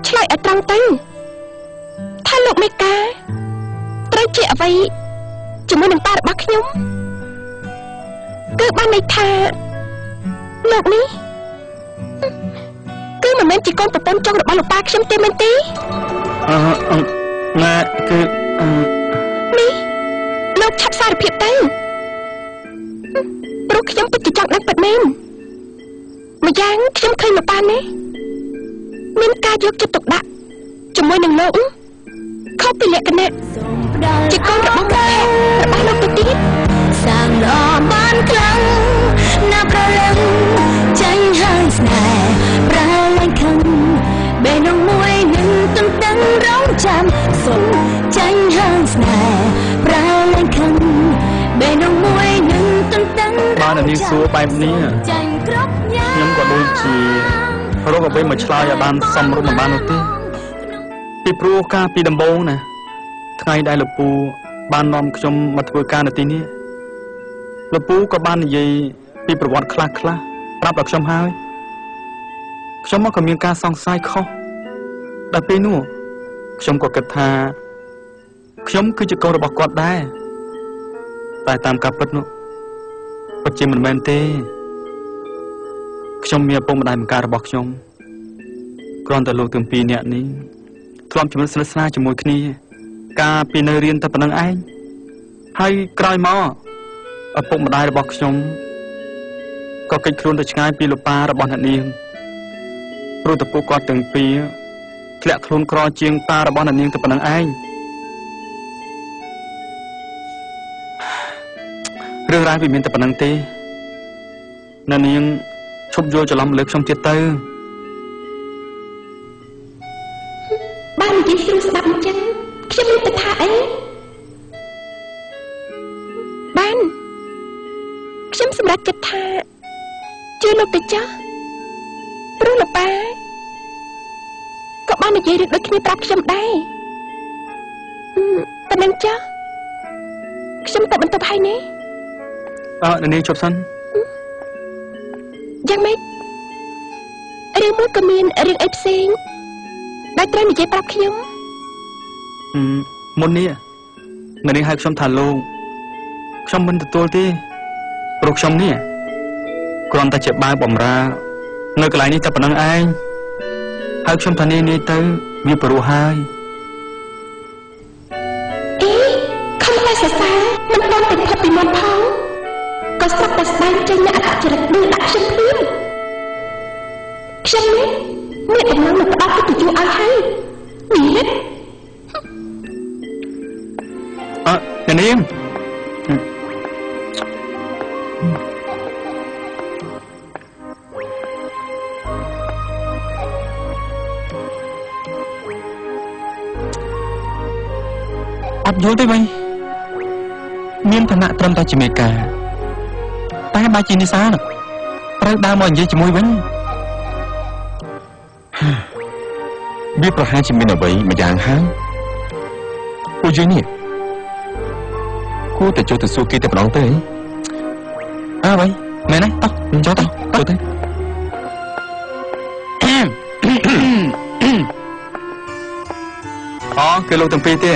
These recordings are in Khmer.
ឆ្លើយឲ្យត្រង់ទៅថាលោកមេកាត្រូវជាអ្វីជាមួយនឹងប៉ារបស់ខ្ញុំគឺបានន័យថាលោកនេះគឺមិនមែនជាកូនប្រពន្ធចុងរបស់លោកប៉ាខ្ញុំទេមែនទេណែគឺនេះលោកឆាប់សារភាពទៅព្រោះខ្ញុំពិតជាចង់ដឹងពិតមែនម្យ៉ាងខ្ញុំឃើញលោកប៉ានេះមានការយកចិត្តទុកដាក់ជាមួយនឹងលោកខុសពីលក្ខណៈជាកូនរបស់ប្រភេទរបស់លោកទៅទៀតសាងល្អបានខ្លាំងណាស់ប្រលឹងចាញ់ហើយស្នេហ៍ប្រលែងខឹងបេះដូងមួយនឹងទន្ទឹងរង់ចាំសុំចាញ់ហើយស្នេហ៍ប្រលែងខឹងបេះដូងមួយនឹងទន្ទឹងបាននាងសួរបែបនេះចាញ់គ្រប់យ៉ាងខ្ញុំក៏ដូចជារកអ្វីមកឆ្លើយឲ្យបានសមរម្យមិនបាននោះទេពីព្រោះការពីដំបូងណាថ្ងៃដែលលោកពូបាននាំខ្ញុំមកធ្វើការនៅទីនេះលោកពូក៏បាននិយាយពីប្រវត្តិខ្លះៗប្រាប់ដល់ខ្ញុំហើយខ្ញុំមកក៏មានការសង្ស័យខុសដល់ពេលនោះខ្ញុំក៏គិតថាខ្ញុំគឺជាកូនរបស់គាត់ដែរតែតាមការពិតនោះពិតជាមិនមែនទេខ្ញុំមានឪពុកម្ដាយម្កាយរបស់ខ្ញុំគ្រាន់តែលោកទាំងពីរនាក់នេះធ្លាប់ជាមួយស្និទ្ធស្នាលជាមួយគ្នាកាលពីនៅរៀនតែប៉ុណ្្នឹងឯងហើយក្រោយមកឪពុកម្ដាយរបស់ខ្ញុំក៏គេចខ្លួនទៅឆ្ងាយពីលោកប៉ារបស់អ្នកនាងព្រោះតែពួកគាត់ទាំងពីរធ្លាក់ខ្លួនក្រជាងប៉ារបស់អ្នកនាងទៅប៉ុណ្្នឹងឯងរឿងរ៉ាវវាមានតែប៉ុណ្្នឹងទេអ្នកនាងឈប់យល់ច្រឡំលើខ្ញុំទៀតទៅបាននិយាយស្រួលស្ដាប់អញ្ចឹងខ្ញុំមិនទៅថាអីបានខ្ញុំសម្រេចចិត្តថាជឿលោកទៅចាស់ព្រោះលោកប៉ាក៏បាននិយាយរឿងដូចគ្នាប្រាប់ខ្ញុំដែរតែនឹងចាស់ខ្ញុំទៅបន្តហើយនេះអ្នកនាងជប់សិនយ៉ាងម៉េចរឿងមួយក៏មានរឿងអីផ្សេងដែលត្រូវនិយាយប្រាប់ខ្ញុំមុននេះអ្នកនាងហៅខ្ញុំថាលោកខ្ញុំមិនទទួលទេព្រោះខ្ញុំនេះគ្រាន់តែជាបាវបំរើនៅកន្លែងនេះតែប៉ុណ្្នឹងឯងហៅខ្ញុំថានាងនេះទៅវាព្រោះហើយខំតែសរសើរមិនដល់ទៅផុតពីមាត់ផងក៏ស្រាប់តែស្ដែងចេញនូវអត្តចរិតដូចដាក់ខ្ញុំភ្លាមខ្ញុំនេះមានដំណឹងនឹងផ្ដោតទៅជួឲ្យហើយនេះអ្នកនាងអត់យល់ទេវិញមានឋានៈត្រឹមតែជាមេការតែបើជានិសាត្រូវដើរមកនិយាយជាមួយវិញវាប្រហែលជាមានអ្វីម្យ៉ាងហើយពួកយើងនេះគួរតែចូលទៅសួរគេតែម្ដងទៅអើវិញមែនទេតោះចូលទៅគឺលោកទាំងពីរទេ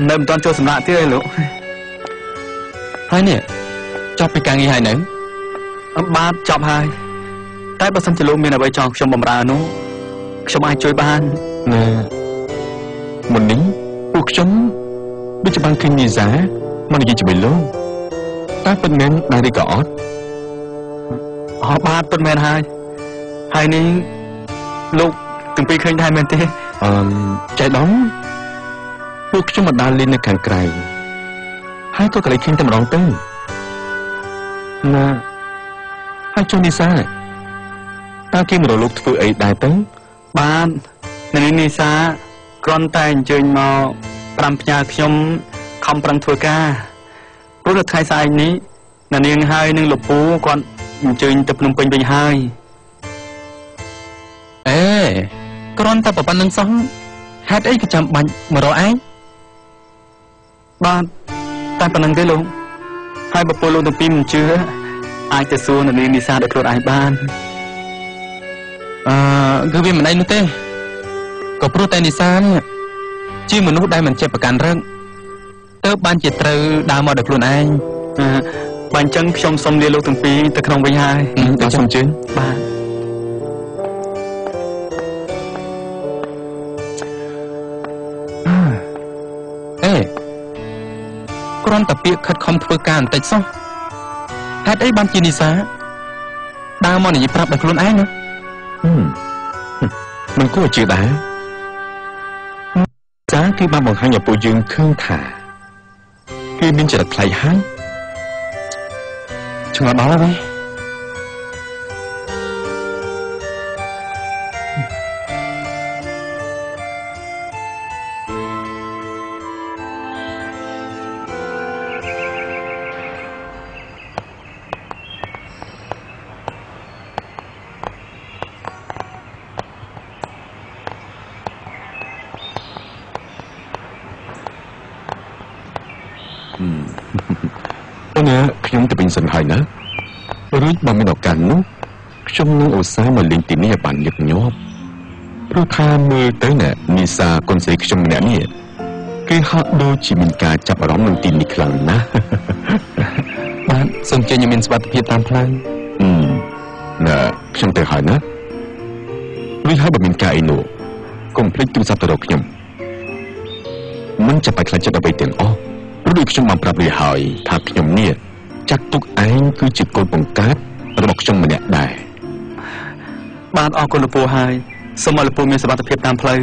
នៅមិនទាន់ចូលសម្រាប់ទៀតឯងលោកហើយនេះចប់ពីការងារហើយនៅបាទចប់ហើយតែបើសិនជាលោកមានអ្វីចង់ខ្ញុំបម្រើនោះខ្ញុំអាចជួយបានមុននេះពួកខ្ញុំដូចជាបានឃើញនីសាមកនិយាយជាមួយលោកតែពិតមែនដែរឬក៏អត់បាទពិតមែនហើយនេះលោកទាំងពីរឃើញដែរមែនទេចៃដន្យពួកខ្ញុំមកដើរលេងនៅខាងក្រៅហើយក៏កន្លែងឃើញតែម្ដងទៅណាហើយចុះនីសាតើគេមករលោកធ្វើអីដែរទៅបាននាងនីសាគ្រាន់តែអញ្ជើញមក5ផ្ញើខ្ញុំខំប្រឹងធ្វើការព្រោះនៅថ្ងៃស្អែកនេះនាងហើយនឹងលោកពូគាត់អញ្ជើញទៅភ្នំពេញវិញហើយគ្រាន់តែប៉ុណ្្នឹងសោះហេតុអីក៏ចាំបាច់មករកឯងបាទតែប៉ុណ្្នឹងទេលោកហើយបើពលលោកទាំងពីរមិនជឿអាចទៅសួរនាងនីសាដោយខ្លួនឯងបាន គឺវាមិនអីនោះទេក៏ព្រោះតែនិសានេះជាមនុស្សដែលមិនចេះប្រកាន់រឹកទើបបានជាត្រូវដើរមកដោយខ្លួនឯងបើអញ្ចឹងខ្ញុំសូមលាលោកទាំងពីរទៅក្នុងវិញហើយសូមជឿបាទគ្រាន់តែពាក្យខិតខំធ្វើការបន្តិចសោះហេតុអីបានជានិសាដើរមកនិយាយប្រាប់ដល់ខ្លួនឯងណាមិនគួរជឿដែរចាគឺបានបង្ហាញឲ្យពួកយើងឃើញថាគឺមានចរិតថ្លៃហើយឆ្ងល់ដល់ហើយខ្ញុំទៅវិញសិនហើយណារួចបើមានឱកាសនោះខ្ញុំនឹងឧស្សាហ៍មកលេងទីនេះបានញឹកញាប់ព្រោះថាមើលទៅណានីសាកូនស្រីខ្ញុំម្នាក់នេះគឺហាក់ដូចជាមានការចាប់អារម្មណ៍នឹងទីនេះខ្លាំងណាស់បាទសូមជឿខ្ញុំមានសុវត្ថិភាពតាមផ្លូវណាខ្ញុំទៅហើយណារួចហើយបើមានការអីនោះកុំភ្លេចទូរស័ព្ទទៅរកខ្ញុំមិនចាំបាច់ខ្លាចចិត្តអ្វីទាំងអស់ព្រោះដូចខ្ញុំបានប្រាប់រួចហើយថាខ្ញុំនេះចាត់ទុកឯងគឺជាកូនបង្កើតរបស់ខ្ញុំម្នាក់ដែរបាទអរគុណលោកពូហើយសូមឲ្យលោកពូមានសុវត្ថិភាពតាមផ្លូវ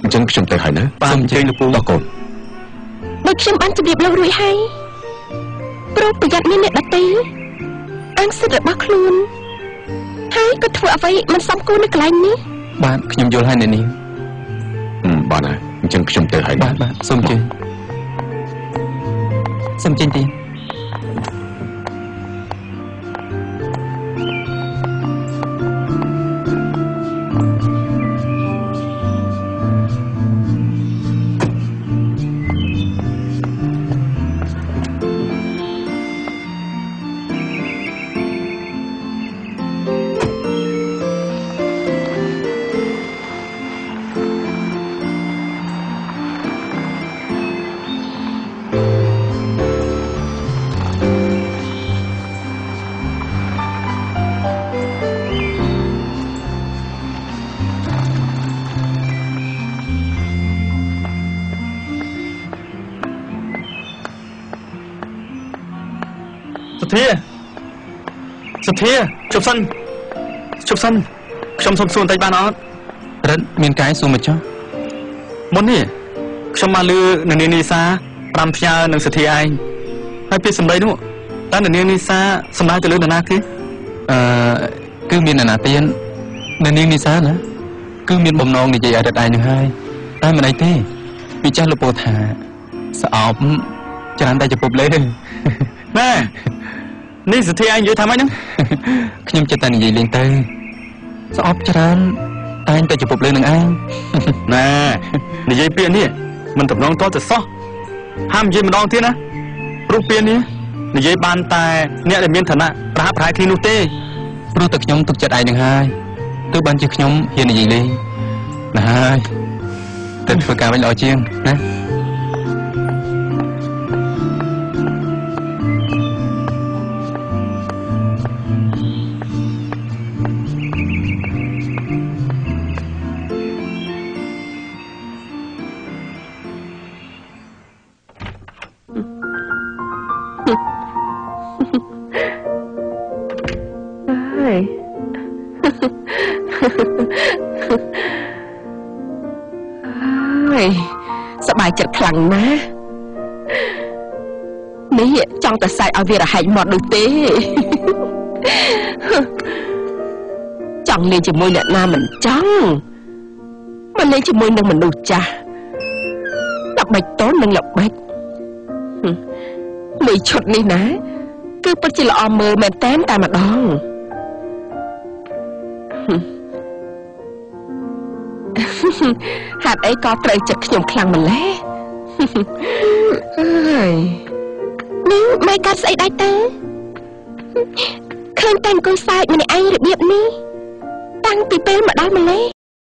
អញ្ចឹងខ្ញុំទៅហើយណាសូមអញ្ជើញលោកពូដល់កូនដូចខ្ញុំបានជម្រាបលោករួចហើយប្រុសប្រយ័ត្នមានអ្នកដទៃអាងសិទ្ធិរបស់ខ្លួនហើយក៏ធ្វើអ្វីមិនសមគួរនៅកន្លែងនេះបាទខ្ញុំយល់ហើយអ្នកនេះបាទហើយអញ្ចឹងខ្ញុំទៅហើយបាទសូមអញ្ជើញសូមចេញទីសទ្ធាជប់សិនខ្ញុំសុំសួរបន្តិចបានអត់រិនមានកាយសួរមកចុះមុននេះខ្ញុំមកលឺនៅនាងនីសា5ផ្ញើនឹងសទ្ធាឯងហើយពីសម្ដីនោះតើនៅនាងនីសាសម្ដៅទៅលើនរណាគេគឺមាននរណាទៀតនៅនាងនីសាណាគឺមានបំណងនិយាយឲ្យរិតឯងនឹងហើយតែមិនអីទេពីចាស់លោកពោថាស្អប់ច្រើនតែជពុបលេណែនេះសទ្ធាឯងនិយាយថាម៉េចហ្នឹងខ្ញុំចិត្តតែនិយាយលេងទៅស្អប់ច្រើនតែងតែជពុបលេងនឹងឯងណែនិយាយពាក្យនេះមិនតំណងតទៅសោះហាមនិយាយម្ដងទៀតណាព្រោះពាក្យនេះនិយាយបានតែអ្នកដែលមានឋានៈប្រហាក់ប្រហែលគ្នានោះទេព្រោះតែខ្ញុំទុកចិត្តឯងនឹងហើយទើបបានជាខ្ញុំហ៊ាននិយាយលេងណាហើយទៅធ្វើការវិញល្អជាងណាសบายចិត្តខ្លាំងណាស់នេះចង់តែសាច់ឲ្យវារហែកមាត់ដូចទេចង់លេងជាមួយអ្នកណាមិនចង់មកលេងជាមួយនឹងមនុស្សចាស់ល្បិចតូននិងល្បិចមួយឈុតនេះណាគឺពិតជាល្អមើលមែនតែនតែម្ដងហេតុអីក៏ត្រូវចិត្តខ្ញុំខ្លាំងម្ល៉េះហើយនេះមិនកាត់ស្អីដែរទៅឃើញតែអង្គុយសើចម្នាក់ឯងរបៀបនេះតាំង តាំងពីពេលមកដល់ម្លេះ